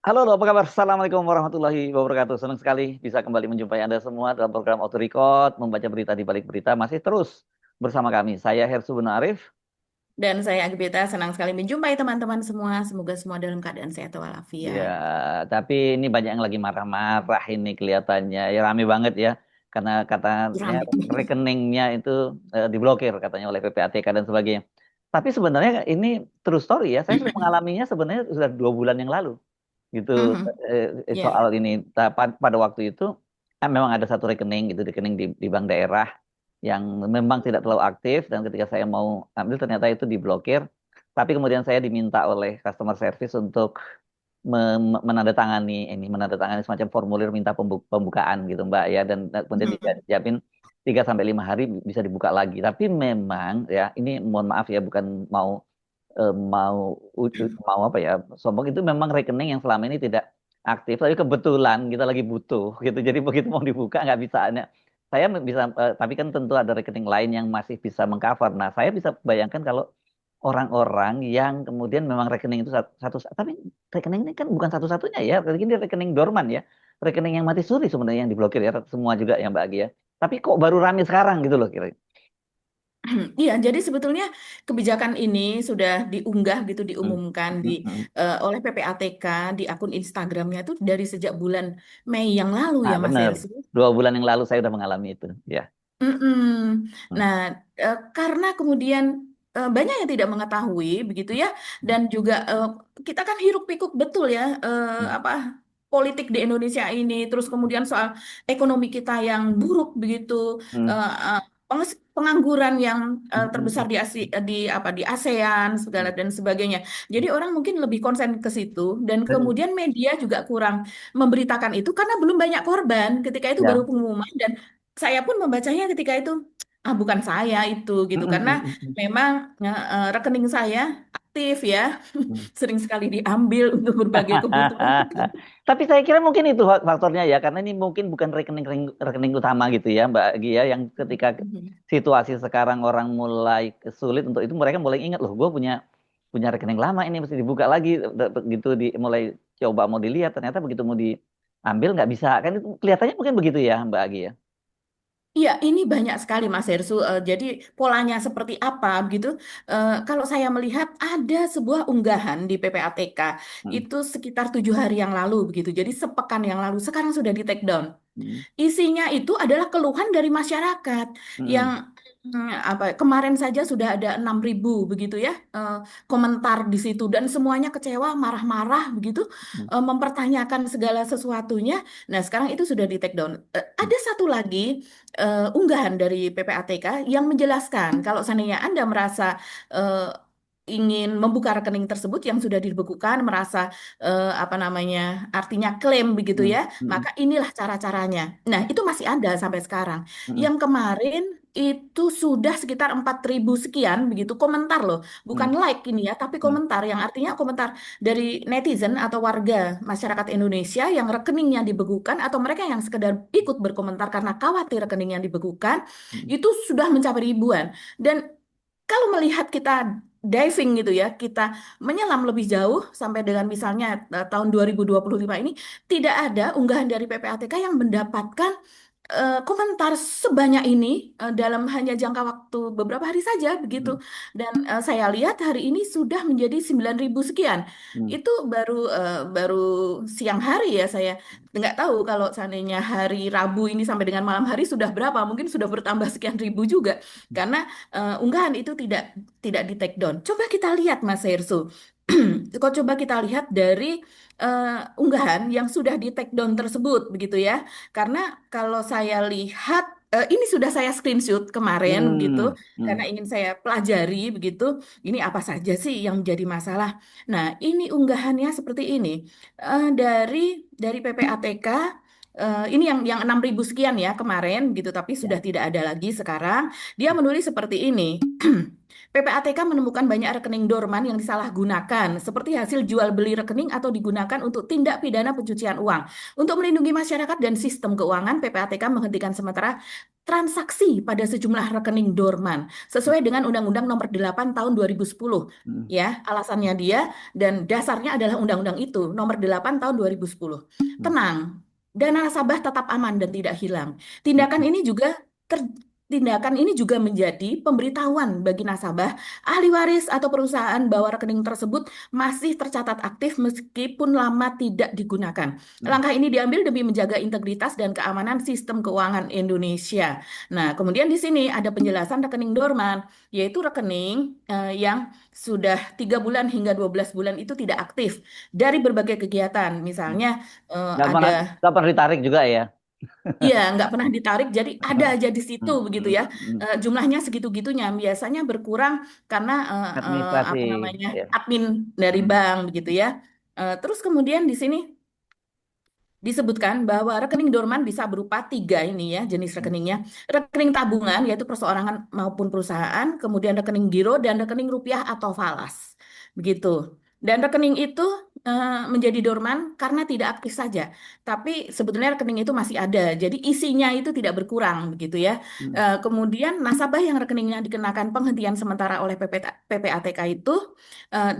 Halo, halo, apa kabar? Assalamualaikum warahmatullahi wabarakatuh. Senang sekali bisa kembali menjumpai Anda semua dalam program Auto Record, membaca berita di balik berita. Masih terus bersama kami. Saya Hersu Bun Arif. Dan saya Agbeta senang sekali menjumpai teman-teman semua. Semoga semua dalam keadaan sehat Ya, walafiat. tapi ini banyak yang lagi marah-marah ini kelihatannya. Ya, rame banget ya. Karena katanya Rame. rekeningnya itu diblokir katanya oleh PPATK dan sebagainya. Tapi sebenarnya ini true story ya. Saya sudah mengalaminya sebenarnya sudah 2 bulan yang lalu. Gitu Mhm. Ya. soal ini. Pada waktu itu memang ada satu rekening gitu, rekening di bank daerah yang memang tidak terlalu aktif dan ketika saya mau ambil ternyata itu diblokir. Tapi kemudian saya diminta oleh customer service untuk menandatangani semacam formulir minta pembukaan gitu Mbak ya, dan kemudian Mhm. dijawabin 3 sampai 5 hari bisa dibuka lagi. Tapi memang ya ini mohon maaf ya, bukan mau mau mau apa ya, sombong, itu memang rekening yang selama ini tidak aktif, tapi kebetulan kita lagi butuh gitu, jadi begitu mau dibuka nggak bisa. Nah, saya bisa tapi kan tentu ada rekening lain yang masih bisa mengcover. Nah, saya bisa bayangkan kalau orang-orang yang kemudian memang rekening itu satu, tapi rekening ini kan bukan satu-satunya ya, ini rekening dorman ya, rekening yang mati suri sebenarnya yang diblokir ya, semua juga yang Mbak Gia, tapi kok baru rame sekarang gitu loh kira. Iya, jadi sebetulnya kebijakan ini sudah diunggah gitu, Hmm. diumumkan Hmm. Hmm. oleh PPATK di akun Instagramnya itu dari sejak bulan Mei yang lalu Nah, ya Mas benar. Hersi. 2 bulan yang lalu saya udah mengalami itu. Ya. Mm-mm. Hmm. Nah, karena kemudian banyak yang tidak mengetahui begitu ya, dan juga kita kan hiruk pikuk betul ya, Hmm. apa politik di Indonesia ini, terus kemudian soal ekonomi kita yang buruk begitu, Hmm. pengangguran yang Hmm. terbesar Hmm. di apa di ASEAN segala Hmm. dan sebagainya. Jadi orang mungkin lebih konsen ke situ, dan Dan kemudian media juga kurang memberitakan itu karena belum banyak korban ketika itu baru ya. pengumuman. Dan saya pun membacanya ketika itu, ah bukan saya itu Hmm. gitu, Hmm. karena Hmm. Hmm. memang rekening saya aktif ya, Hmm. sering sekali diambil untuk berbagai kebutuhan. Tapi saya kira mungkin itu faktornya ya, karena ini mungkin bukan rekening rekening utama gitu ya, Mbak Gia, yang ketika Mhm. situasi sekarang orang mulai sulit untuk itu, mereka mulai ingat loh, gue punya punya rekening lama ini mesti dibuka lagi. Begitu mulai coba mau dilihat, ternyata begitu mau diambil nggak bisa kan, itu kelihatannya mungkin begitu ya, Mbak Gia. Iya, ini banyak sekali Mas Hersu. Jadi polanya seperti apa gitu? Kalau saya melihat ada sebuah unggahan di PPATK Hmm. itu sekitar 7 hari yang lalu begitu. Jadi sepekan yang lalu. Sekarang sudah di take down. Hmm. Isinya itu adalah keluhan dari masyarakat yang Hmm. apa kemarin saja sudah ada 6.000 begitu ya, komentar di situ, dan semuanya kecewa, marah-marah begitu, Hmm. mempertanyakan segala sesuatunya. Nah, sekarang itu sudah di take down. Hmm. Ada satu lagi unggahan dari PPATK yang menjelaskan kalau seandainya Anda merasa eh, ingin membuka rekening tersebut yang sudah dibekukan, merasa apa namanya, artinya klaim begitu Hmm. ya, Hmm. maka inilah cara-caranya. Nah, itu masih ada sampai sekarang. Hmm. Yang kemarin itu sudah sekitar 4.000 sekian begitu komentar loh. Hmm. Bukan like ini ya, tapi Hmm. komentar yang artinya komentar dari netizen atau warga masyarakat Indonesia yang rekeningnya dibekukan, atau mereka yang sekedar ikut berkomentar karena khawatir rekeningnya dibekukan, Hmm. itu sudah mencapai ribuan. Dan kalau melihat kita diving gitu ya, kita menyelam lebih jauh sampai dengan misalnya tahun 2025 ini, tidak ada unggahan dari PPATK yang mendapatkan komentar sebanyak ini dalam hanya jangka waktu beberapa hari saja begitu. Hmm. Dan saya lihat hari ini sudah menjadi 9.000 sekian. Hmm. Itu baru siang hari ya, saya nggak tahu kalau seandainya hari Rabu ini sampai dengan malam hari sudah berapa, mungkin sudah bertambah sekian ribu juga, karena unggahan itu tidak di take down. Coba kita lihat Mas Hersu. Kok coba kita lihat dari unggahan yang sudah di take down tersebut begitu ya. Karena kalau saya lihat, ini sudah saya screenshot kemarin gitu, Hmm. karena Hmm. ingin saya pelajari begitu. Ini apa saja sih yang menjadi masalah? Nah, ini unggahannya seperti ini. Dari PPATK, ini yang 6.000 sekian ya kemarin gitu, tapi sudah Ya. tidak ada lagi sekarang. Dia menulis seperti ini. PPATK menemukan banyak rekening dorman yang disalahgunakan, seperti hasil jual beli rekening atau digunakan untuk tindak pidana pencucian uang. Untuk melindungi masyarakat dan sistem keuangan, PPATK menghentikan sementara transaksi pada sejumlah rekening dorman sesuai dengan Undang-Undang Nomor 8 Tahun 2010. Hmm. Ya, alasannya dia dan dasarnya adalah undang-undang itu, Nomor 8 Tahun 2010. Hmm. Tenang, dana nasabah tetap aman dan tidak hilang. Hmm. Tindakan ini juga ter- Tindakan ini juga menjadi pemberitahuan bagi nasabah, ahli waris atau perusahaan bahwa rekening tersebut masih tercatat aktif meskipun lama tidak digunakan. Hmm. Langkah ini diambil demi menjaga integritas dan keamanan sistem keuangan Indonesia. Nah, kemudian di sini ada penjelasan rekening dorman, yaitu rekening yang sudah 3 bulan hingga 12 bulan itu tidak aktif dari berbagai kegiatan. Hmm. Misalnya Nggak pernah, ada. nggak pernah ditarik juga ya. Iya, nggak pernah ditarik, jadi ada aja di situ Hmm. begitu Hmm. ya. Hmm. Jumlahnya segitu-gitunya, biasanya berkurang karena Administrasi apa namanya ya. admin dari Hmm. bank begitu ya. Terus kemudian di sini disebutkan bahwa rekening dorman bisa berupa tiga ini ya jenis Hmm. rekeningnya. Rekening tabungan yaitu perseorangan maupun perusahaan, kemudian rekening giro dan rekening rupiah atau falas. Begitu. Dan rekening itu menjadi dorman karena tidak aktif saja. Tapi sebetulnya rekening itu masih ada. Jadi isinya itu tidak berkurang begitu ya. Hmm. Kemudian nasabah yang rekeningnya dikenakan penghentian sementara oleh PPATK itu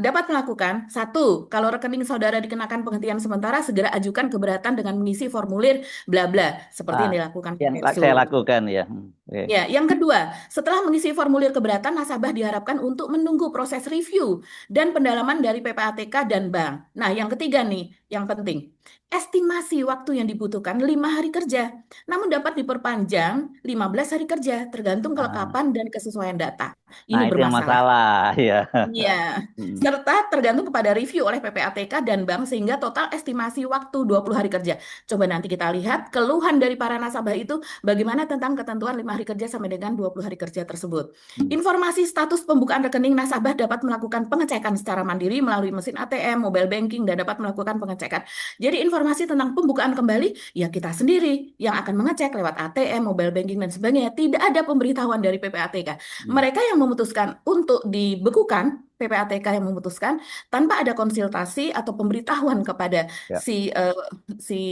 dapat melakukan satu, kalau rekening saudara dikenakan penghentian sementara, segera ajukan keberatan dengan mengisi formulir bla bla seperti Ah, yang dilakukan yang saya Pemersur. lakukan ya. Hmm. Oke. Ya, yang kedua, setelah mengisi formulir keberatan, nasabah diharapkan untuk menunggu proses review dan pendalaman dari PPATK dan bank. Nah, yang ketiga nih, yang penting, estimasi waktu yang dibutuhkan 5 hari kerja, namun dapat diperpanjang 15 hari kerja, tergantung Ah, kelengkapan dan kesesuaian data. nah Ini itu yang bermasalah. masalah ya. Iya, Hmm. serta tergantung kepada review oleh PPATK dan bank sehingga total estimasi waktu 20 hari kerja. Coba nanti kita lihat keluhan dari para nasabah itu bagaimana tentang ketentuan 5 hari kerja sampai dengan 20 hari kerja tersebut. Hmm. Informasi status pembukaan rekening nasabah dapat melakukan pengecekan secara mandiri melalui mesin ATM, mobile banking, dan dapat melakukan pengecekan. Jadi informasi tentang pembukaan kembali, ya kita sendiri yang akan mengecek lewat ATM, mobile banking, dan sebagainya. Tidak ada pemberitahuan dari PPATK. Hmm. Mereka yang memutuskan untuk dibekukan, PPATK yang memutuskan tanpa ada konsultasi atau pemberitahuan kepada Ya. si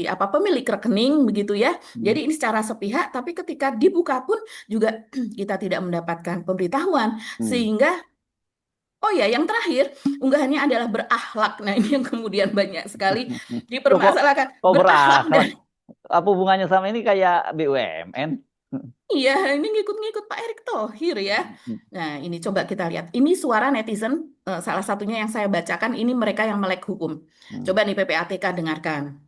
apa pemilik rekening begitu ya. Hmm. Jadi ini secara sepihak, tapi ketika dibuka pun juga kita tidak mendapatkan pemberitahuan Hmm. sehingga oh ya, yang terakhir, unggahannya adalah berakhlak. Nah, ini yang kemudian banyak sekali Loh, kok dipermasalahkan. kok Berakhlak berakhlak? Apa hubungannya sama ini kayak BUMN? iya, ini ngikut-ngikut Pak Erick Thohir ya. Nah, ini coba kita lihat. Ini suara netizen, salah satunya yang saya bacakan, ini mereka yang melek hukum. Hmm. Coba nih PPATK dengarkan.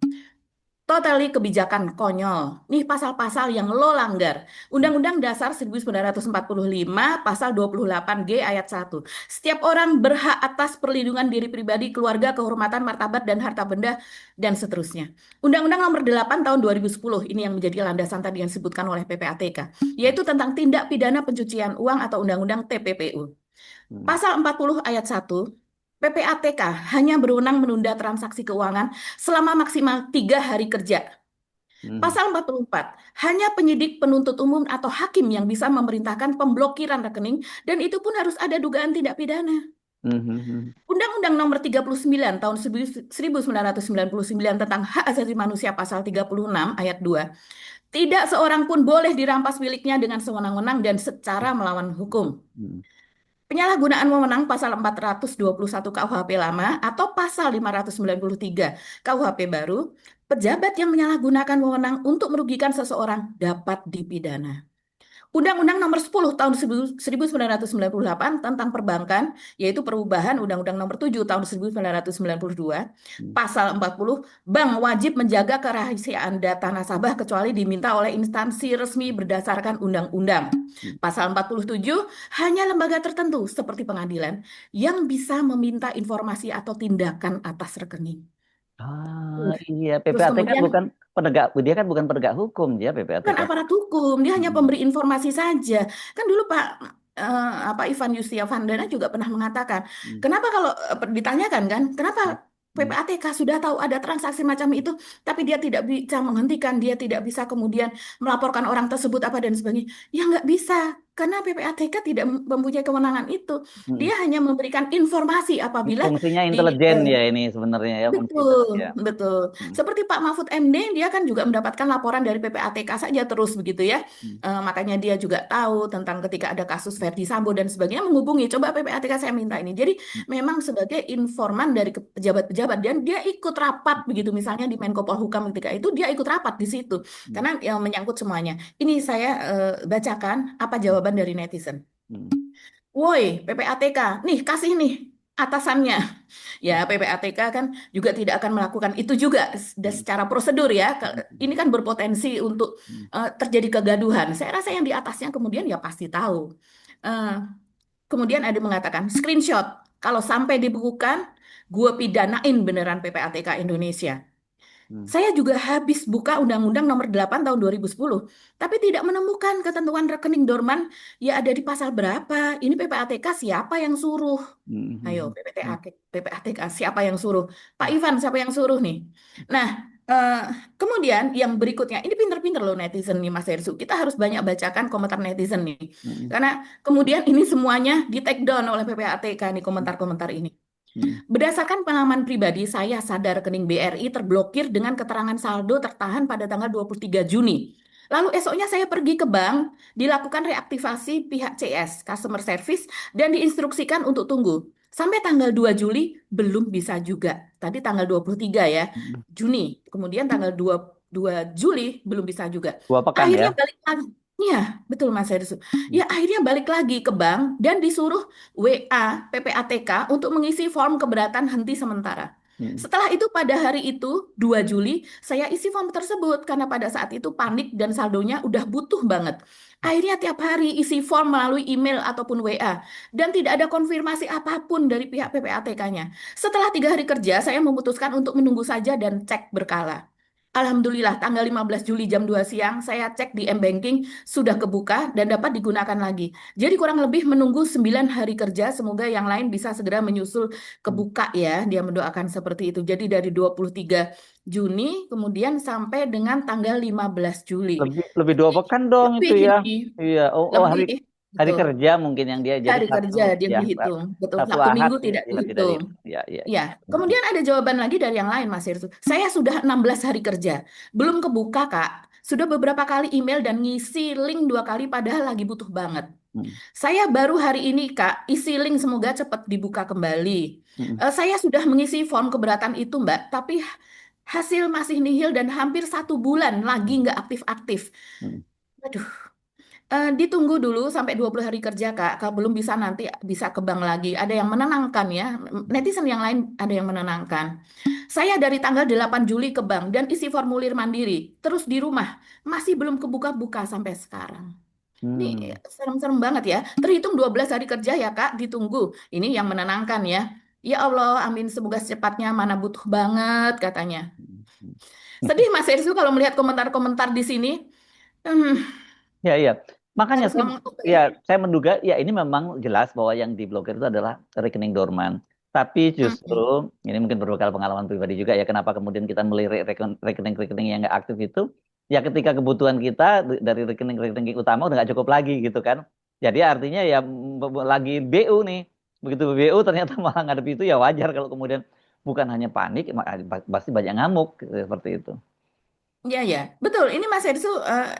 Totally kebijakan konyol. Nih pasal-pasal yang lo langgar. Undang-Undang Dasar 1945 pasal 28G ayat 1. Setiap orang berhak atas perlindungan diri pribadi, keluarga, kehormatan, martabat, dan harta benda, dan seterusnya. Undang-Undang Nomor 8 Tahun 2010, ini yang menjadi landasan tadi yang disebutkan oleh PPATK, yaitu tentang tindak pidana pencucian uang atau Undang-Undang TPPU. Hmm. Pasal 40 ayat 1, PPATK hanya berwenang menunda transaksi keuangan selama maksimal 3 hari kerja. Hmm. Pasal 44, hanya penyidik penuntut umum atau hakim yang bisa memerintahkan pemblokiran rekening dan itu pun harus ada dugaan tindak pidana. Hmm. Hmm. Hmm. Undang-Undang Nomor 39 Tahun 1999 tentang Hak Asasi Manusia pasal 36 ayat 2, tidak seorang pun boleh dirampas miliknya dengan sewenang-wenang dan secara melawan hukum. Hmm. Penyalahgunaan wewenang pasal 421 KUHP lama atau pasal 593 KUHP baru, pejabat yang menyalahgunakan wewenang untuk merugikan seseorang dapat dipidana. Undang-Undang Nomor 10 Tahun 1998 tentang Perbankan, yaitu perubahan Undang-Undang Nomor 7 Tahun 1992, Hmm. Pasal 40, bank wajib menjaga kerahasiaan data nasabah kecuali diminta oleh instansi resmi berdasarkan undang-undang. Hmm. Pasal 47, hanya lembaga tertentu seperti pengadilan yang bisa meminta informasi atau tindakan atas rekening. Ah, iya, Terus PPAT kan kemudian bukan penegak, dia kan bukan penegak hukum dia bukan PPATK. aparat hukum, dia hanya Hmm. pemberi informasi saja. Kan dulu Pak apa Ivan Yustiavandana juga pernah mengatakan, Hmm. kenapa kalau ditanyakan kan, kenapa Hmm. PPATK sudah tahu ada transaksi macam itu, tapi dia tidak bisa menghentikan, dia tidak bisa kemudian melaporkan orang tersebut apa dan sebagainya. Ya nggak bisa. karena PPATK tidak mempunyai kewenangan itu. Mm. Dia hanya memberikan informasi apabila Fungsinya di intelijen ya ini sebenarnya ya untuk betul, ya. betul. Mm. Seperti Pak Mahfud MD, dia kan juga mendapatkan laporan dari PPATK saja terus begitu ya. Mm. Makanya dia juga tahu tentang ketika ada kasus Verdi Sambo dan sebagainya menghubungi. Coba PPATK saya minta ini. Jadi memang sebagai informan dari pejabat-pejabat dan dia ikut rapat begitu. Misalnya di Menko Polhukam ketika itu dia ikut rapat di situ Mm. karena yang menyangkut semuanya. Ini saya bacakan apa jawaban dari netizen. Mm. Woi, PPATK, nih kasih nih atasannya. Ya, PPATK kan juga tidak akan melakukan itu juga Mm. secara prosedur ya. Mm. Ini kan berpotensi untuk Mm. terjadi kegaduhan. Saya rasa yang di atasnya kemudian ya pasti tahu. Eh, Kemudian ada mengatakan screenshot. Kalau sampai dibukukan, gue pidanain beneran PPATK Indonesia. Mm. Saya juga habis buka Undang-Undang Nomor 8 Tahun 2010, tapi tidak menemukan ketentuan rekening dorman ya ada di pasal berapa. Ini PPATK siapa yang suruh? Ayo, Mm. Mm. PPATK siapa yang suruh? Pak Ivan, siapa yang suruh nih? Nah, eh, kemudian yang berikutnya, ini pinter-pinter loh netizen nih Mas Hersu. Kita harus banyak bacakan komentar netizen nih. Mm. Karena kemudian ini semuanya di take down oleh PPATK nih Mm. komentar-komentar ini. Mm. Berdasarkan pengalaman pribadi, saya sadar rekening BRI terblokir dengan keterangan saldo tertahan pada tanggal 23 Juni. Lalu esoknya saya pergi ke bank, dilakukan reaktivasi pihak CS, Customer Service, dan diinstruksikan untuk tunggu. Sampai tanggal 2 Juli belum bisa juga. Tadi tanggal 23 ya, Mm. Juni. Kemudian tanggal 2 Juli belum bisa juga. 2 pekan ya. Akhirnya balik lagi. Ya, betul Mas Hersu. Mm. Ya, akhirnya balik lagi ke bank dan disuruh WA PPATK untuk mengisi form keberatan henti sementara. Mm. Setelah itu pada hari itu 2 Juli saya isi form tersebut karena pada saat itu panik dan saldonya udah butuh banget. Akhirnya tiap hari isi form melalui email ataupun WA dan tidak ada konfirmasi apapun dari pihak PPATK-nya. Setelah 3 hari kerja saya memutuskan untuk menunggu saja dan cek berkala. Alhamdulillah tanggal 15 Juli jam 2 siang saya cek di M-Banking sudah kebuka dan dapat digunakan lagi. Jadi kurang lebih menunggu 9 hari kerja, semoga yang lain bisa segera menyusul Mm. kebuka ya. Dia mendoakan seperti itu. Jadi dari 23 Juni kemudian sampai dengan tanggal 15 Juli. Lebih 2 pekan dong itu Lebih ya. ini, Iya. Oh, oh lebih. hari Betul. kerja mungkin yang dia jadi Hari satu kerja dia ya dihitung. Betul, satu Sabtu ahad Minggu ya tidak lebih dari dihitung. itu. Ya, ya, Ya, ya. Mm. kemudian ada jawaban lagi dari yang lain, Mas Irsu. Saya sudah 16 hari kerja, belum kebuka, Kak. Sudah beberapa kali email dan ngisi link 2 kali, padahal lagi butuh banget. Mm. Saya baru hari ini, Kak, isi link semoga cepat dibuka kembali. Mm. Saya sudah mengisi form keberatan itu, Mbak, tapi hasil masih nihil dan hampir 1 bulan lagi nggak aktif-aktif. Mm. Aduh, ditunggu dulu sampai 20 hari kerja, Kak. Kalau belum bisa nanti bisa ke bank lagi. Ada yang menenangkan ya. Netizen yang lain ada yang menenangkan. Saya dari tanggal 8 Juli ke bank dan isi formulir mandiri. Terus di rumah. Masih belum kebuka-buka sampai sekarang. Ini Mm. serem-serem banget ya. Terhitung 12 hari kerja ya, Kak. Ditunggu. Ini yang menenangkan ya. Ya Allah, amin. Semoga secepatnya mana butuh banget katanya. Mm. Sedih Mas Ersu kalau melihat komentar-komentar di sini. Hmm, Ya, ya. Makanya harus ngomong apa ya? ya saya menduga ya ini memang jelas bahwa yang diblokir itu adalah rekening dorman. Tapi justru Hmm. ini mungkin berbekal pengalaman pribadi juga ya kenapa kemudian kita melirik rekening-rekening yang nggak aktif itu ya ketika kebutuhan kita dari rekening-rekening utama udah nggak cukup lagi gitu kan. Jadi artinya ya lagi BU nih. Begitu BU ternyata malah ngadepi itu ya wajar kalau kemudian bukan hanya panik pasti banyak ngamuk seperti itu. Ya, ya, betul. Ini Mas Hersu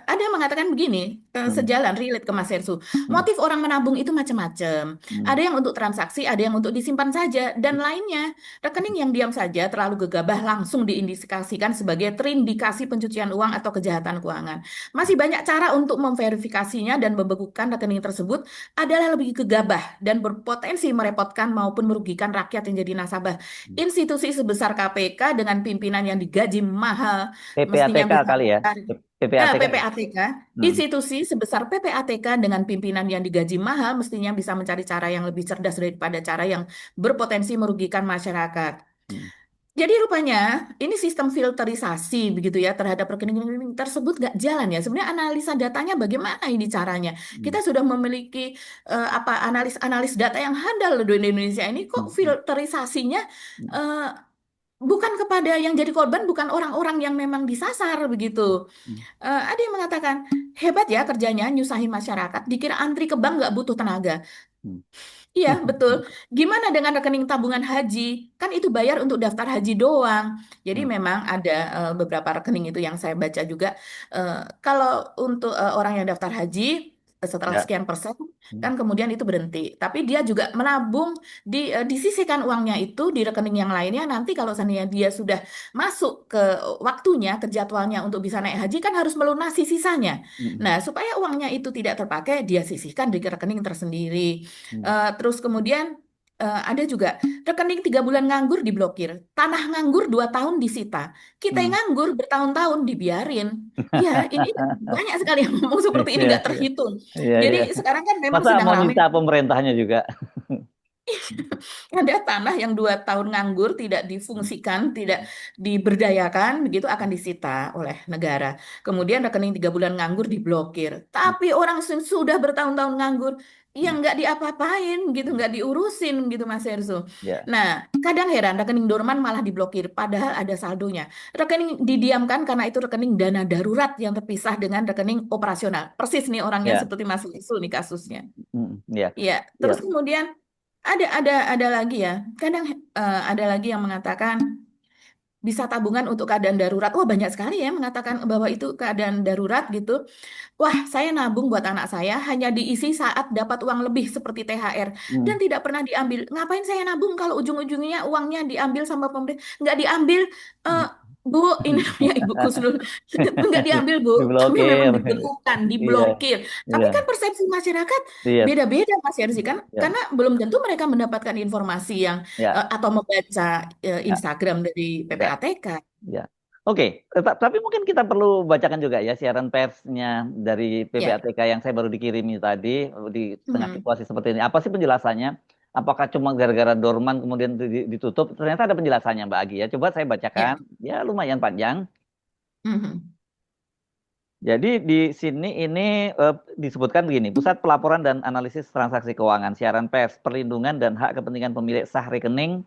ada yang mengatakan begini, Hmm. sejalan relate ke Mas Hersu. Hmm. Motif orang menabung itu macam-macam. Hmm. Ada yang untuk transaksi, ada yang untuk disimpan saja, dan lainnya. Rekening yang diam saja terlalu gegabah langsung diindikasikan sebagai terindikasi pencucian uang atau kejahatan keuangan. Masih banyak cara untuk memverifikasinya dan membekukan rekening tersebut adalah lebih gegabah dan berpotensi merepotkan maupun merugikan rakyat yang jadi nasabah. Institusi sebesar KPK dengan pimpinan yang digaji mahal mestinya PPATK bisa kali ya. mencari PPATK ya. PPATK, Hmm. institusi sebesar PPATK dengan pimpinan yang digaji mahal mestinya bisa mencari cara yang lebih cerdas daripada cara yang berpotensi merugikan masyarakat. Hmm. Jadi rupanya ini sistem filterisasi begitu ya terhadap rekening-rekening tersebut nggak jalan ya. Sebenarnya analisa datanya bagaimana ini caranya? Hmm. Kita sudah memiliki apa analis-analis data yang handal di Indonesia ini kok Hmm. filterisasinya Hmm. eh, bukan kepada yang jadi korban, bukan orang-orang yang memang disasar begitu. Hmm. Ada yang mengatakan hebat ya kerjanya nyusahin masyarakat, dikira antri ke bank nggak butuh tenaga. Hmm. Iya, betul. Gimana dengan rekening tabungan haji? Kan itu bayar untuk daftar haji doang. Jadi Hmm. memang ada beberapa rekening itu yang saya baca juga. Eh, Kalau untuk orang yang daftar haji, setelah Ya. sekian persen, Hmm. kan kemudian itu berhenti. Tapi dia juga menabung, disisihkan uangnya itu di rekening yang lainnya. Nanti kalau seandainya dia sudah masuk ke waktunya, ke jadwalnya untuk bisa naik haji, kan harus melunasi sisanya. Hmm. Nah, supaya uangnya itu tidak terpakai, dia sisihkan di rekening tersendiri. Hmm. Terus kemudian ada juga rekening 3 bulan nganggur diblokir, tanah nganggur 2 tahun disita, kita yang Hmm. nganggur bertahun-tahun dibiarin. Ya, ini banyak sekali yang ngomong seperti ini Iya, nggak iya, terhitung. iya, Jadi iya. sekarang kan memang Masa sedang mau ramai nyita pemerintahnya juga? ada tanah yang 2 tahun nganggur, tidak Hmm. difungsikan, tidak diberdayakan, begitu akan disita oleh negara. Kemudian rekening 3 bulan nganggur diblokir. Tapi orang sudah bertahun-tahun nganggur, yang Hmm. nggak diapa-apain gitu, nggak diurusin gitu Mas Erzo. Ya, Nah, kadang heran rekening dorman malah diblokir, padahal ada saldonya. Rekening didiamkan karena itu rekening dana darurat yang terpisah dengan rekening operasional. Persis nih orangnya ya. seperti Mas Erzo nih kasusnya. Hmm. Ya, Iya, terus ya. kemudian ada lagi ya. Kadang ada lagi yang mengatakan bisa tabungan untuk keadaan darurat. Wah, banyak sekali ya yang mengatakan bahwa itu keadaan darurat gitu. Wah, saya nabung buat anak saya hanya diisi saat dapat uang lebih seperti THR dan Hmm. tidak pernah diambil. Ngapain saya nabung kalau ujung-ujungnya uangnya diambil sama pemerintah? Nggak diambil, eh, Bu, ini ya Ibu Kusnul. Nggak diambil, Bu, tapi memang Diblokir. dibekukan, Iya, diblokir. Tapi iya, kan persepsi masyarakat iya, beda-beda, Mas Yersi kan? ya, Karena belum tentu mereka mendapatkan informasi yang ya, atau membaca ya, Instagram dari ya, PPATK. ya. Oke, tapi mungkin kita perlu bacakan juga ya siaran persnya dari Ya. PPATK yang saya baru dikirimi tadi di tengah Hmm. situasi seperti ini. Apa sih penjelasannya? Apakah cuma gara-gara dorman kemudian ditutup? Ternyata ada penjelasannya Mbak Agi ya. Coba saya Ya. bacakan. Ya lumayan panjang. Mhm. Jadi di sini ini disebutkan begini, Pusat Pelaporan dan Analisis Transaksi Keuangan, Siaran Pers, Perlindungan dan Hak Kepentingan Pemilik Sah Rekening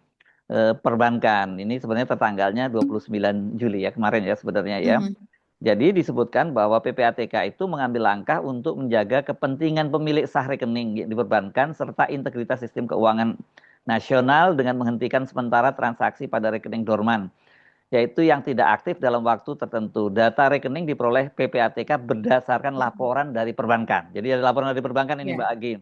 Perbankan. Ini sebenarnya tertanggalnya 29 Juli ya kemarin ya sebenarnya ya. Mhm. Jadi disebutkan bahwa PPATK itu mengambil langkah untuk menjaga kepentingan pemilik sah rekening di perbankan serta integritas sistem keuangan nasional dengan menghentikan sementara transaksi pada rekening dorman, yaitu yang tidak aktif dalam waktu tertentu. Data rekening diperoleh PPATK berdasarkan laporan dari perbankan. Jadi ada laporan dari perbankan ini Ya. Mbak Agi.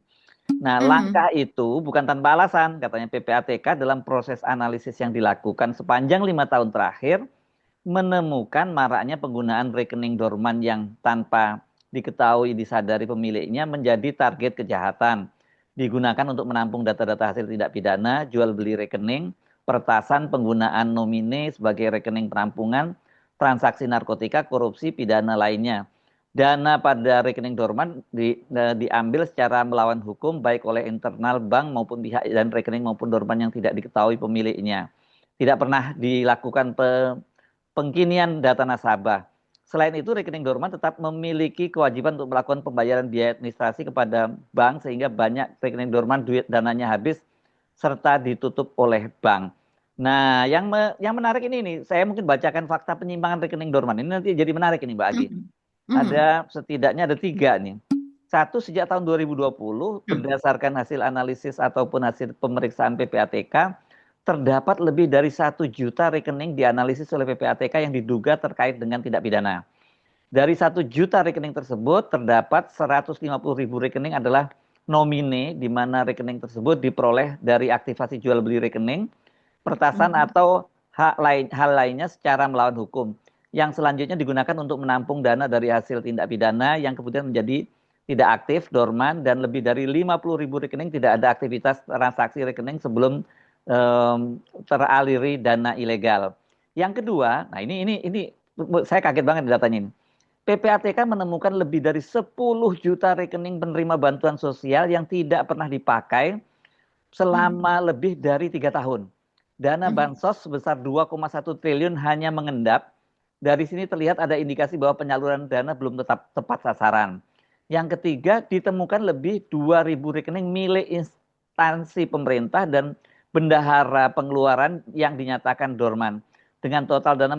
Nah, langkah Mhm. itu bukan tanpa alasan, katanya PPATK dalam proses analisis yang dilakukan sepanjang 5 tahun terakhir, menemukan maraknya penggunaan rekening dorman yang tanpa diketahui disadari pemiliknya menjadi target kejahatan. Digunakan untuk menampung data-data hasil tindak pidana, jual beli rekening, peretasan penggunaan nomine sebagai rekening penampungan, transaksi narkotika, korupsi, pidana lainnya. Dana pada rekening dorman diambil secara melawan hukum baik oleh internal bank maupun pihak dan rekening maupun dorman yang tidak diketahui pemiliknya. Tidak pernah dilakukan pengkinian data nasabah. Selain itu, rekening dorman tetap memiliki kewajiban untuk melakukan pembayaran biaya administrasi kepada bank sehingga banyak rekening dorman duit dananya habis serta ditutup oleh bank. Nah, yang menarik ini nih, saya mungkin bacakan fakta penyimpangan rekening dorman. Ini nanti jadi menarik ini Mbak Agi. Mhm. Mhm. Ada setidaknya ada tiga nih. Satu, sejak tahun 2020, berdasarkan hasil analisis ataupun hasil pemeriksaan PPATK, terdapat lebih dari 1 juta rekening dianalisis oleh PPATK yang diduga terkait dengan tindak pidana. Dari 1 juta rekening tersebut, terdapat 150.000 rekening adalah nomine, di mana rekening tersebut diperoleh dari aktivasi jual beli rekening, pertasan Mhm. atau hal lainnya secara melawan hukum. Yang selanjutnya digunakan untuk menampung dana dari hasil tindak pidana yang kemudian menjadi tidak aktif, dorman, dan lebih dari 50.000 rekening tidak ada aktivitas transaksi rekening sebelum teraliri dana ilegal. Yang kedua, nah ini saya kaget banget di datanya ini. PPATK menemukan lebih dari 10 juta rekening penerima bantuan sosial yang tidak pernah dipakai Mhm. selama lebih dari 3 tahun. Dana Mhm. bansos sebesar 2,1 triliun hanya mengendap. Dari sini terlihat ada indikasi bahwa penyaluran dana belum tetap tepat sasaran. Yang ketiga, ditemukan lebih 2.000 rekening milik instansi pemerintah dan bendahara pengeluaran yang dinyatakan dorman dengan total dana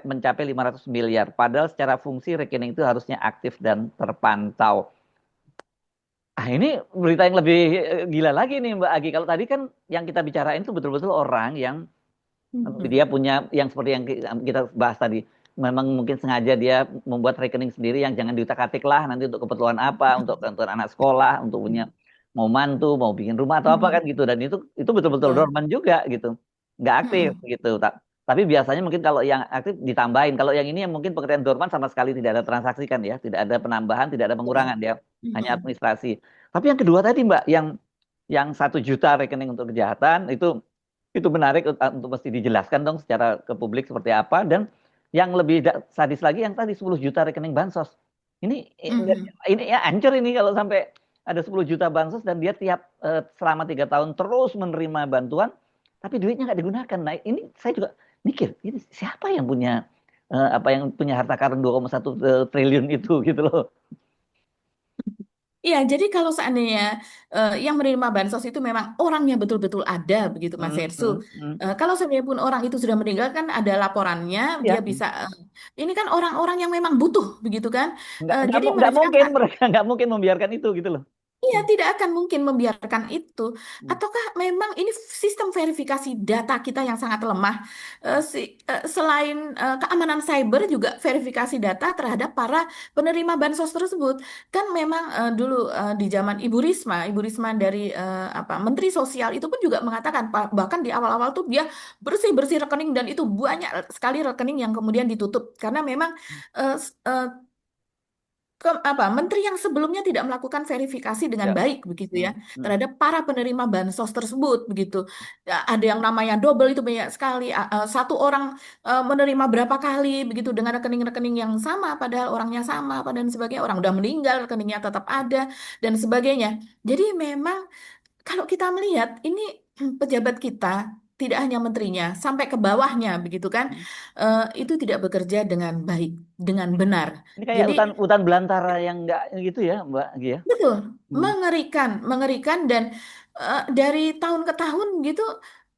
mencapai 500 miliar. Padahal secara fungsi rekening itu harusnya aktif dan terpantau. Ah, ini berita yang lebih gila lagi nih Mbak Agi. Kalau tadi kan yang kita bicarain itu betul-betul orang yang Mhm. dia punya yang seperti yang kita bahas tadi. Memang mungkin sengaja dia membuat rekening sendiri yang jangan diutak-atik lah nanti untuk keperluan apa, untuk keperluan anak sekolah, untuk punya mau mantu, mau bikin rumah atau apa kan Mhm. gitu. Dan itu betul-betul Betul. dorman juga gitu. Nggak aktif Mhm. gitu. Tapi biasanya mungkin kalau yang aktif ditambahin. Kalau yang ini yang mungkin pekerjaan dorman sama sekali tidak ada transaksi kan ya, tidak ada penambahan, tidak ada Betul. pengurangan dia hanya Mhm. administrasi. Tapi yang kedua tadi Mbak, yang 1 juta rekening untuk kejahatan itu menarik untuk mesti dijelaskan dong secara ke publik seperti apa. Dan yang lebih sadis lagi yang tadi 10 juta rekening bansos. Ini Mhm. ini ya hancur ini kalau sampai ada 10 juta bansos dan dia tiap selama 3 tahun terus menerima bantuan, tapi duitnya nggak digunakan. Nah ini saya juga mikir, ini siapa yang punya apa yang punya harta karun 2,1 triliun itu gitu loh. Iya, jadi kalau seandainya yang menerima bansos itu memang orangnya betul-betul ada, begitu Mas Hmm, Hersu. hmm, hmm. Kalau seandainya pun orang itu sudah meninggal kan ada laporannya, dia Ya, bisa. Ini kan orang-orang yang memang butuh, begitu kan? Jadi nggak mereka mungkin nggak. mereka nggak mungkin membiarkan itu gitu loh. Iya, tidak akan mungkin membiarkan itu. Hmm, Ataukah memang ini sistem verifikasi data kita yang sangat lemah? Selain keamanan cyber juga verifikasi data terhadap para penerima bansos tersebut. Kan memang dulu di zaman Ibu Risma dari apa Menteri Sosial itu pun juga mengatakan bahkan di awal-awal tuh dia bersih-bersih rekening dan itu banyak sekali rekening yang kemudian ditutup karena memang eh, menteri yang sebelumnya tidak melakukan verifikasi dengan ya. baik begitu ya Hmm, hmm, terhadap para penerima bansos tersebut begitu. Ya, ada yang namanya double itu banyak sekali. Satu orang menerima berapa kali begitu dengan rekening-rekening yang sama padahal orangnya sama apa dan sebagainya, orang udah meninggal rekeningnya tetap ada dan sebagainya. Jadi memang kalau kita melihat ini pejabat kita tidak hanya menterinya sampai ke bawahnya begitu kan, hmm. itu tidak bekerja dengan baik dengan benar. Ini kayak Jadi hutan hutan belantara yang nggak gitu ya, Mbak Gia. Ya? betul, Hmm, mengerikan, mengerikan dan dari tahun ke tahun gitu,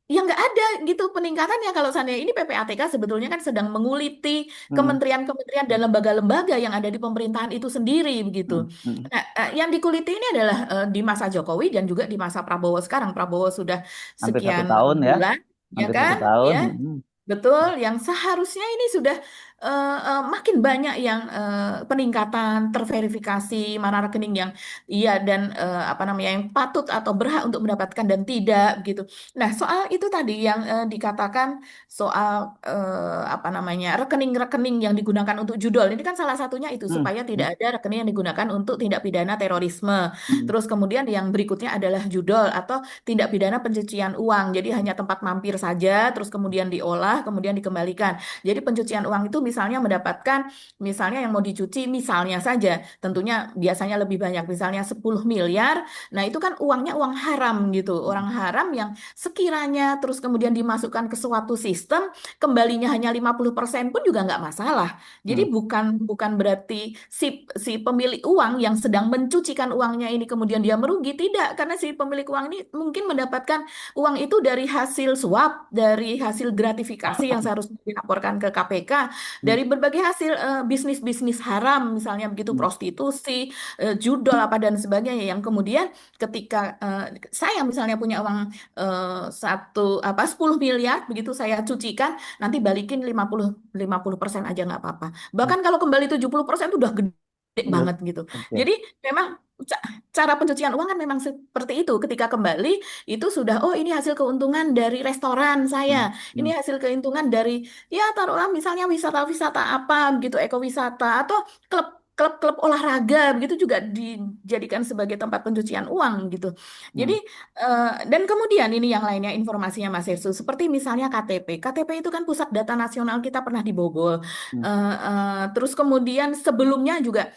ya nggak ada gitu peningkatannya. Kalau seandainya ini PPATK sebetulnya kan sedang menguliti hmm, kementerian-kementerian dan lembaga-lembaga yang ada di pemerintahan itu sendiri begitu. hmm, hmm. Nah, yang dikuliti ini adalah di masa Jokowi dan juga di masa Prabowo sekarang. Prabowo sudah Hampir satu sekian tahun ya, bulan, ya hampir satu kan? tahun. Ya, Hmm, betul, yang seharusnya ini sudah makin banyak yang peningkatan terverifikasi mana rekening yang iya dan apa namanya yang patut atau berhak untuk mendapatkan dan tidak gitu. Nah, soal itu tadi yang dikatakan soal apa namanya rekening-rekening yang digunakan untuk judol. Ini kan salah satunya itu hmm, supaya tidak hmm, ada rekening yang digunakan untuk tindak pidana terorisme. hmm, Terus kemudian yang berikutnya adalah judol atau tindak pidana pencucian uang. Jadi hanya tempat mampir saja, terus kemudian diolah, kemudian dikembalikan. Jadi pencucian uang itu misalnya mendapatkan, misalnya yang mau dicuci, misalnya saja, tentunya biasanya lebih banyak, misalnya 10 miliar. Nah itu kan uangnya uang haram gitu, hmm, orang haram yang sekiranya terus kemudian dimasukkan ke suatu sistem, kembalinya hanya 50% pun juga nggak masalah. Jadi hmm, bukan bukan berarti si pemilik uang yang sedang mencucikan uangnya ini kemudian dia merugi, tidak, karena si pemilik uang ini mungkin mendapatkan uang itu dari hasil suap, dari hasil gratifikasi yang seharusnya dilaporkan ke KPK, hmm, dari berbagai hasil bisnis-bisnis haram, misalnya begitu hmm, prostitusi, judol apa dan sebagainya yang kemudian ketika saya misalnya punya uang satu apa 10 miliar begitu saya cucikan nanti balikin 50% aja nggak apa-apa. hmm. Bahkan kalau kembali 70% itu udah gede Udah, banget gitu. oke. Jadi memang cara pencucian uang kan memang seperti itu. Ketika kembali itu sudah, oh ini hasil keuntungan dari restoran saya, Hmm, ini hmm, hasil keuntungan dari ya taruhlah misalnya wisata-wisata apa gitu, ekowisata atau klub klub-klub olahraga begitu juga dijadikan sebagai tempat pencucian uang gitu. Jadi hmm, dan kemudian ini yang lainnya informasinya Mas Yesus seperti misalnya KTP. KTP itu kan pusat data nasional kita pernah dibobol. hmm, Terus kemudian sebelumnya juga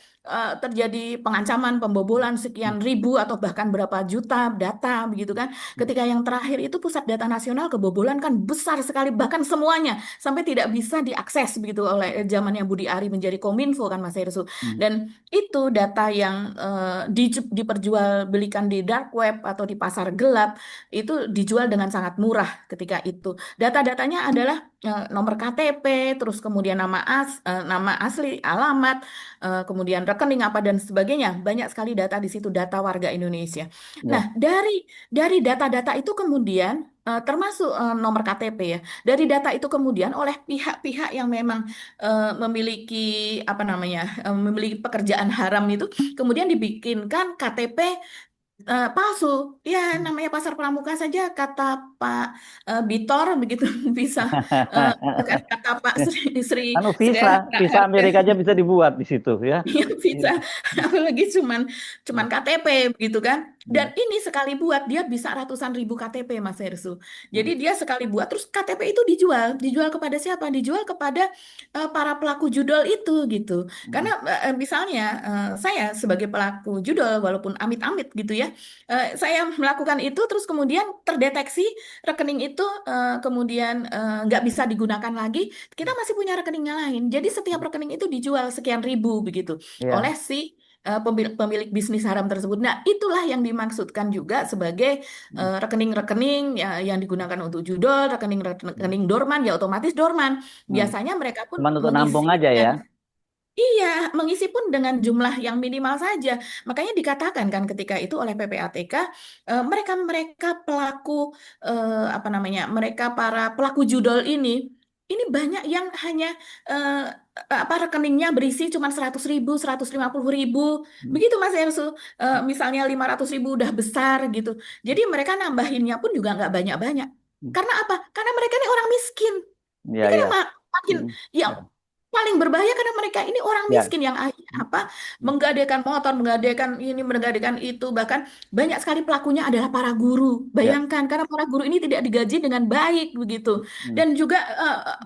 terjadi pengancaman, pembobolan sekian ribu atau bahkan berapa juta data begitu kan. Ketika yang terakhir itu pusat data nasional kebobolan kan besar sekali, bahkan semuanya sampai tidak bisa diakses begitu oleh zamannya Budi Ari menjadi Kominfo kan Mas Hersу. Hmm. Dan itu data yang diperjualbelikan di dark web atau di pasar gelap itu dijual dengan sangat murah ketika itu. Data-datanya adalah nomor KTP, terus kemudian nama asli, alamat, kemudian rekening apa dan sebagainya. Banyak sekali data di situ, data warga Indonesia. Ya. Nah, dari data-data itu kemudian termasuk nomor KTP ya. Dari data itu kemudian oleh pihak-pihak yang memang memiliki apa namanya, memiliki pekerjaan haram itu kemudian dibikinkan KTP palsu. Ya, namanya pasar pramuka saja kata Pak Bitor begitu bisa bahkan kata Pak Anu Sri visa, visa RT. Amerika aja bisa dibuat di situ ya. Iya bisa, apalagi cuman KTP begitu kan. Dan Hmm. ini sekali buat dia bisa ratusan ribu KTP Mas Hersu. Jadi Hmm. dia sekali buat terus KTP itu dijual kepada siapa? Dijual kepada para pelaku judol itu gitu. Karena Hmm. misalnya saya sebagai pelaku judol walaupun amit-amit gitu ya, saya melakukan itu terus kemudian terdeteksi rekening itu kemudian nggak bisa digunakan lagi, kita masih punya rekening yang lain. Jadi setiap rekening itu dijual sekian ribu begitu oleh Ya. si pemilik bisnis haram tersebut. Nah, itulah yang dimaksudkan juga sebagai rekening-rekening ya, yang digunakan untuk judol, rekening dorman ya otomatis dorman. Hmm. Biasanya mereka pun Cuman untuk mengisi nampung aja dengan ya. iya, mengisi pun dengan jumlah yang minimal saja. Makanya dikatakan kan ketika itu oleh PPATK, mereka pelaku apa namanya, mereka para pelaku judol ini banyak yang hanya eh, apa rekeningnya berisi cuma 100.000, 150.000, Hmm. begitu Mas Ersu. Misalnya 500.000 udah besar gitu. Jadi mereka nambahinnya pun juga nggak banyak-banyak. Hmm. Karena apa? Karena mereka ini orang miskin. Ini Ya, kan ya. makin Hmm. yang Ya. paling berbahaya karena mereka ini orang Ya. miskin yang akhirnya apa Hmm. menggadaikan motor, menggadaikan ini, menggadaikan itu, bahkan banyak sekali pelakunya adalah para guru. Ya. Bayangkan karena para guru ini tidak digaji dengan baik begitu, Hmm. dan juga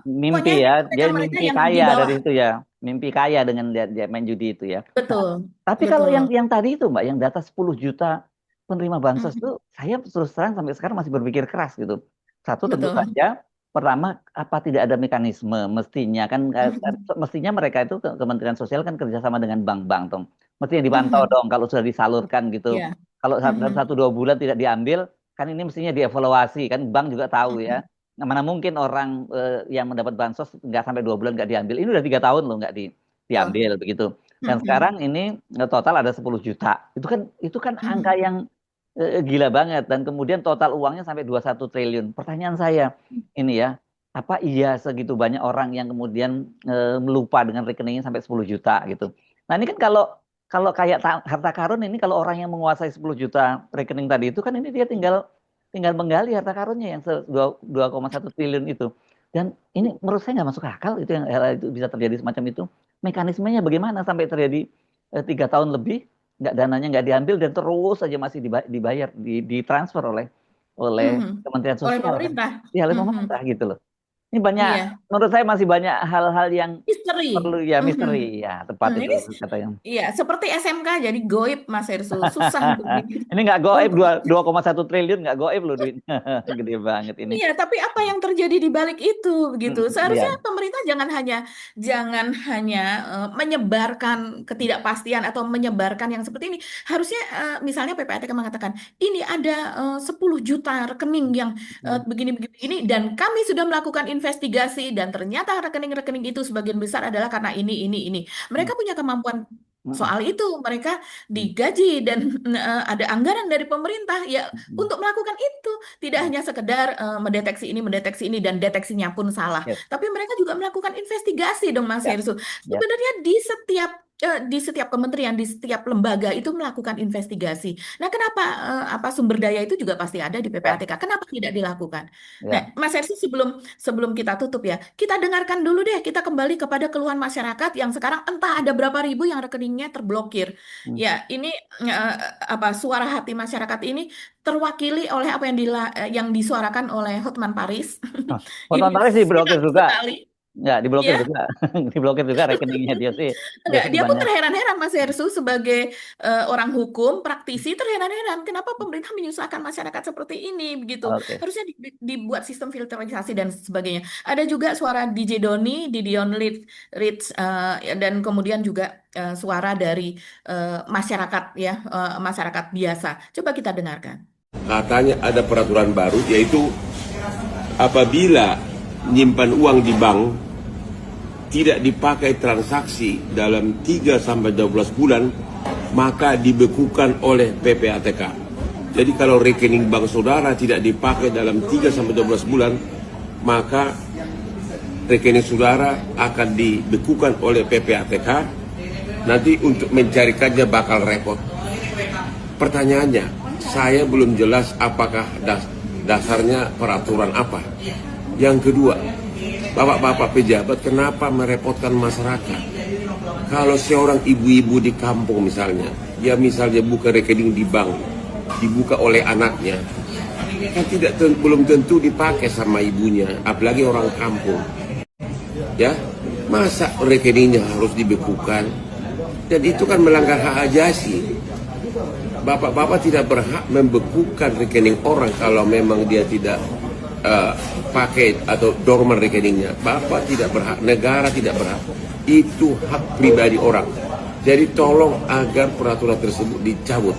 Mimpi pokoknya ya, dia mereka-mereka mimpi yang di kaya bawah. dari itu ya, mimpi kaya dengan dia main judi itu ya. Nah, Betul, tapi kalau betul. yang tadi itu Mbak, yang data 10 juta penerima bansos itu, Mhm, saya terus terang sampai sekarang masih berpikir keras gitu. Satu tentu betul. saja, pertama apa tidak ada mekanisme, mestinya kan Mhm, mestinya mereka itu Kementerian Sosial kan kerjasama dengan bank-bank dong, mestinya dipantau mhm, dong kalau sudah disalurkan gitu. ya. Kalau dalam Mhm, 1 2 bulan tidak diambil, kan ini mestinya dievaluasi kan, bank juga tahu ya. mhm. Nah, mana mungkin orang yang mendapat bansos nggak sampai 2 bulan nggak diambil. Ini udah 3 tahun loh nggak Betul. diambil begitu. Dan sekarang Mhm, ini total ada 10 juta. Itu kan angka mhm. yang gila banget. Dan kemudian total uangnya sampai 21 triliun. Pertanyaan saya ini ya, apa iya segitu banyak orang yang kemudian melupa dengan rekeningnya sampai 10 juta gitu. Nah ini kan kalau kalau kayak harta karun ini kalau orang yang menguasai 10 juta rekening tadi itu kan ini dia tinggal tinggal menggali harta karunnya yang 2,1 triliun itu. Dan ini menurut saya nggak masuk akal itu yang itu bisa terjadi semacam itu. Mekanismenya bagaimana sampai terjadi 3 tahun lebih nggak dananya nggak diambil dan terus saja masih dibayar ditransfer oleh oleh Mhm. Kementerian Oleh Sosial kan. pemerintah. Ya oleh Mhm. pemerintah gitu loh. Ini banyak Iya, menurut saya masih banyak hal-hal yang perlu misteri. ya misteri Mhm. ya tepat itu Ini kata yang iya, seperti SMK jadi goib Mas Hersu. Susah untuk ini nggak goib untuk 2,1 triliun nggak goib loh duitnya gede banget ini. iya, tapi apa yang terjadi di balik itu begitu? Seharusnya Iya. pemerintah jangan hanya menyebarkan ketidakpastian atau menyebarkan yang seperti ini. Harusnya misalnya PPATK mengatakan ini ada 10 juta rekening yang begini-begini dan kami sudah melakukan investigasi dan ternyata rekening-rekening itu sebagian besar adalah karena ini. Mereka punya kemampuan soal itu, mereka digaji dan ada anggaran dari pemerintah ya untuk melakukan itu. Tidak hanya sekedar mendeteksi ini dan deteksinya pun salah, Ya, tapi mereka juga melakukan investigasi dong Mas ya, Hersu. ya. Sebenarnya di setiap kementerian, di setiap lembaga itu melakukan investigasi. Nah, kenapa apa sumber daya itu juga pasti ada di Ya, PPATK? Kenapa tidak dilakukan? Nah, ya. Mas Hersu sebelum sebelum kita tutup ya, kita dengarkan dulu deh, kita kembali kepada keluhan masyarakat yang sekarang entah ada berapa ribu yang rekeningnya terblokir. Hmm. Ya, ini eh, apa suara hati masyarakat ini terwakili oleh apa yang disuarakan oleh Hotman Paris. Hah, Ini Hotman Paris diblokir siap juga. sekali. Nggak, diblokir Ya, juga. Diblokir juga rekeningnya dia enggak, sih dia pun banyak. terheran-heran Mas Hersu sebagai orang hukum, praktisi terheran-heran kenapa pemerintah menyusahkan masyarakat seperti ini begitu. Oke. Harusnya dibuat sistem filterisasi dan sebagainya. Ada juga suara DJ Doni, Didion Rich, dan kemudian juga suara dari masyarakat ya, masyarakat biasa. Coba kita dengarkan. Katanya ada peraturan baru, yaitu apabila menyimpan uang di bank tidak dipakai transaksi dalam 3 sampai 12 bulan, maka dibekukan oleh PPATK. Jadi kalau rekening bank saudara tidak dipakai dalam 3 sampai 12 bulan, maka rekening saudara akan dibekukan oleh PPATK. Nanti untuk mencarikannya bakal repot. Pertanyaannya, saya belum jelas apakah dasarnya peraturan apa. Yang kedua, bapak-bapak pejabat kenapa merepotkan masyarakat? Kalau seorang ibu-ibu di kampung misalnya, dia misalnya buka rekening di bank, dibuka oleh anaknya, kan belum tentu dipakai sama ibunya, apalagi orang kampung. Ya, masa rekeningnya harus dibekukan? Dan itu kan melanggar hak ajasi. Bapak-bapak tidak berhak membekukan rekening orang kalau memang dia tidak pakai atau dorman rekeningnya. Bapak tidak berhak, negara tidak berhak. Itu hak pribadi orang. Jadi tolong agar peraturan tersebut dicabut.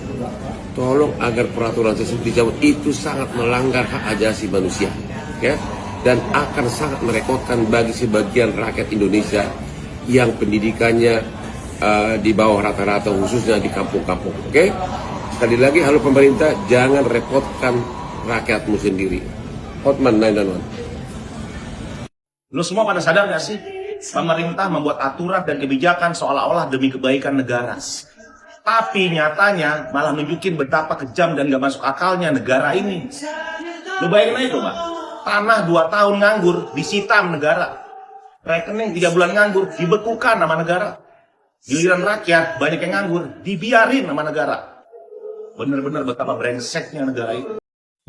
Tolong agar peraturan tersebut dicabut. Itu sangat melanggar hak ajasi manusia, ya, dan akan sangat merepotkan bagi sebagian rakyat Indonesia yang pendidikannya di bawah rata-rata, khususnya di kampung-kampung. Oke? Sekali lagi, halo pemerintah, jangan repotkan rakyatmu sendiri. Hotman 911. Lu semua pada sadar gak sih? Pemerintah membuat aturan dan kebijakan seolah-olah demi kebaikan negara. Tapi nyatanya malah nunjukin betapa kejam dan gak masuk akalnya negara ini. Lu bayangin aja tuh, Pak. Tanah 2 tahun nganggur, disita sama negara. Rekening 3 bulan nganggur, dibekukan sama negara. Giliran rakyat, banyak yang nganggur, dibiarin sama negara. Bener-bener betapa brengseknya negara itu.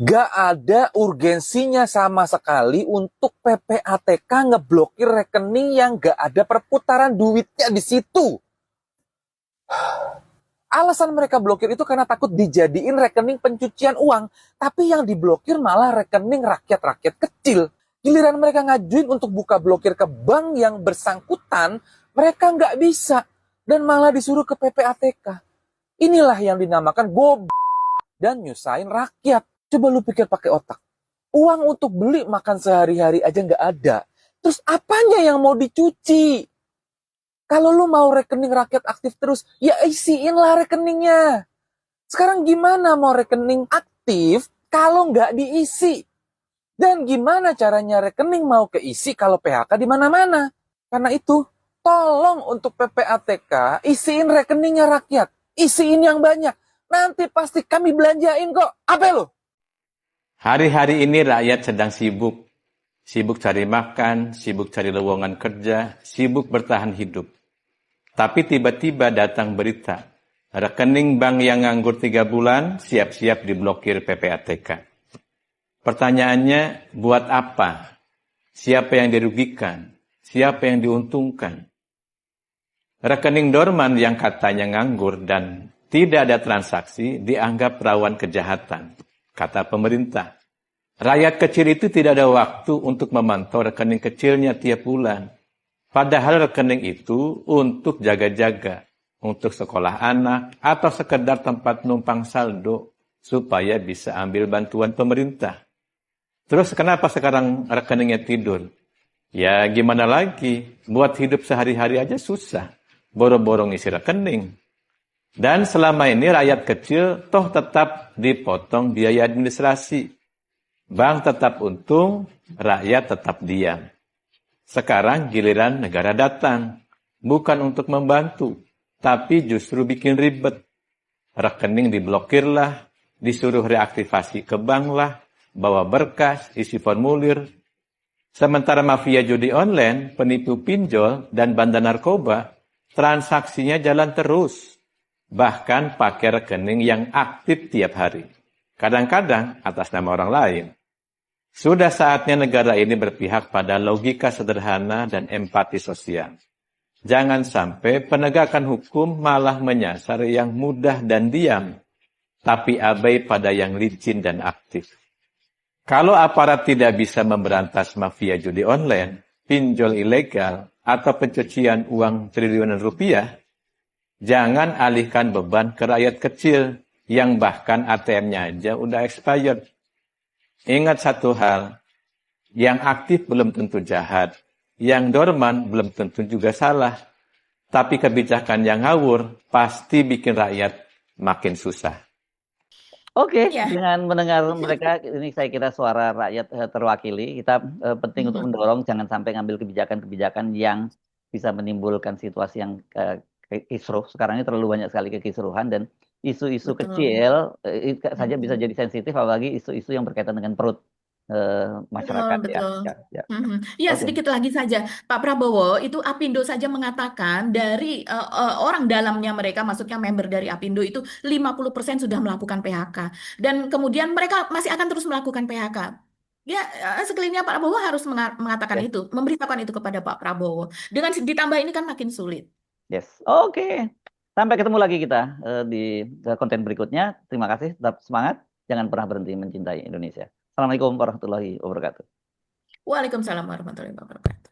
Gak ada urgensinya sama sekali untuk PPATK ngeblokir rekening yang gak ada perputaran duitnya di situ. Alasan mereka blokir itu karena takut dijadiin rekening pencucian uang. Tapi yang diblokir malah rekening rakyat-rakyat kecil. Giliran mereka ngajuin untuk buka blokir ke bank yang bersangkutan, mereka nggak bisa. Dan malah disuruh ke PPATK. Inilah yang dinamakan dan nyusahin rakyat. Coba lu pikir pakai otak. Uang untuk beli makan sehari-hari aja nggak ada. Terus apanya yang mau dicuci? Kalau lu mau rekening rakyat aktif terus, ya isiinlah rekeningnya. Sekarang gimana mau rekening aktif kalau nggak diisi? Dan gimana caranya rekening mau keisi kalau PHK di mana-mana? Karena itu, tolong untuk PPATK isiin rekeningnya rakyat. Isiin yang banyak. Nanti pasti kami belanjain kok. Apa lo? Hari-hari ini rakyat sedang sibuk. Sibuk cari makan, sibuk cari lowongan kerja, sibuk bertahan hidup. Tapi tiba-tiba datang berita. Rekening bank yang nganggur 3 bulan siap-siap diblokir PPATK. Pertanyaannya, buat apa? Siapa yang dirugikan? Siapa yang diuntungkan? Rekening dorman yang katanya nganggur dan tidak ada transaksi dianggap rawan kejahatan, kata pemerintah. Rakyat kecil itu tidak ada waktu untuk memantau rekening kecilnya tiap bulan. Padahal rekening itu untuk jaga-jaga, untuk sekolah anak, atau sekedar tempat numpang saldo, supaya bisa ambil bantuan pemerintah. Terus kenapa sekarang rekeningnya tidur? Ya gimana lagi, buat hidup sehari-hari aja susah. Boro-boro ngisi rekening. Dan selama ini rakyat kecil toh tetap dipotong biaya administrasi. Bank tetap untung, rakyat tetap diam. Sekarang giliran negara datang. Bukan untuk membantu, tapi justru bikin ribet. Rekening diblokir lah, disuruh reaktivasi ke bank lah, bawa berkas, isi formulir. Sementara mafia judi online, penipu pinjol, dan bandar narkoba, transaksinya jalan terus. Bahkan pakai rekening yang aktif tiap hari. Kadang-kadang atas nama orang lain. Sudah saatnya negara ini berpihak pada logika sederhana dan empati sosial. Jangan sampai penegakan hukum malah menyasar yang mudah dan diam, tapi abai pada yang licin dan aktif. Kalau aparat tidak bisa memberantas mafia judi online, pinjol ilegal, atau pencucian uang triliunan rupiah, jangan alihkan beban ke rakyat kecil yang bahkan ATM-nya aja udah expired. Ingat satu hal, yang aktif belum tentu jahat, yang dorman belum tentu juga salah. Tapi kebijakan yang ngawur pasti bikin rakyat makin susah. Oke, Ya. dengan mendengar mereka, ini saya kira suara rakyat terwakili. Kita penting untuk mendorong jangan sampai ngambil kebijakan-kebijakan yang bisa menimbulkan situasi yang kisruh. Sekarang ini terlalu banyak sekali kekisruhan dan isu-isu Betul. kecil saja bisa jadi sensitif, apalagi isu-isu yang berkaitan dengan perut masyarakat. Betul. Ya. Ya, Oke. sedikit lagi saja. Pak Prabowo, itu Apindo saja mengatakan dari orang dalamnya mereka, maksudnya member dari Apindo itu 50% sudah melakukan PHK. Dan kemudian mereka masih akan terus melakukan PHK. Ya, sekelilingnya Pak Prabowo harus mengatakan Yes. itu, memberitakan itu kepada Pak Prabowo. Dengan ditambah ini kan makin sulit. Yes. Oke. Sampai ketemu lagi kita di konten berikutnya. Terima kasih, tetap semangat. Jangan pernah berhenti mencintai Indonesia. Assalamualaikum warahmatullahi wabarakatuh. Waalaikumsalam warahmatullahi wabarakatuh.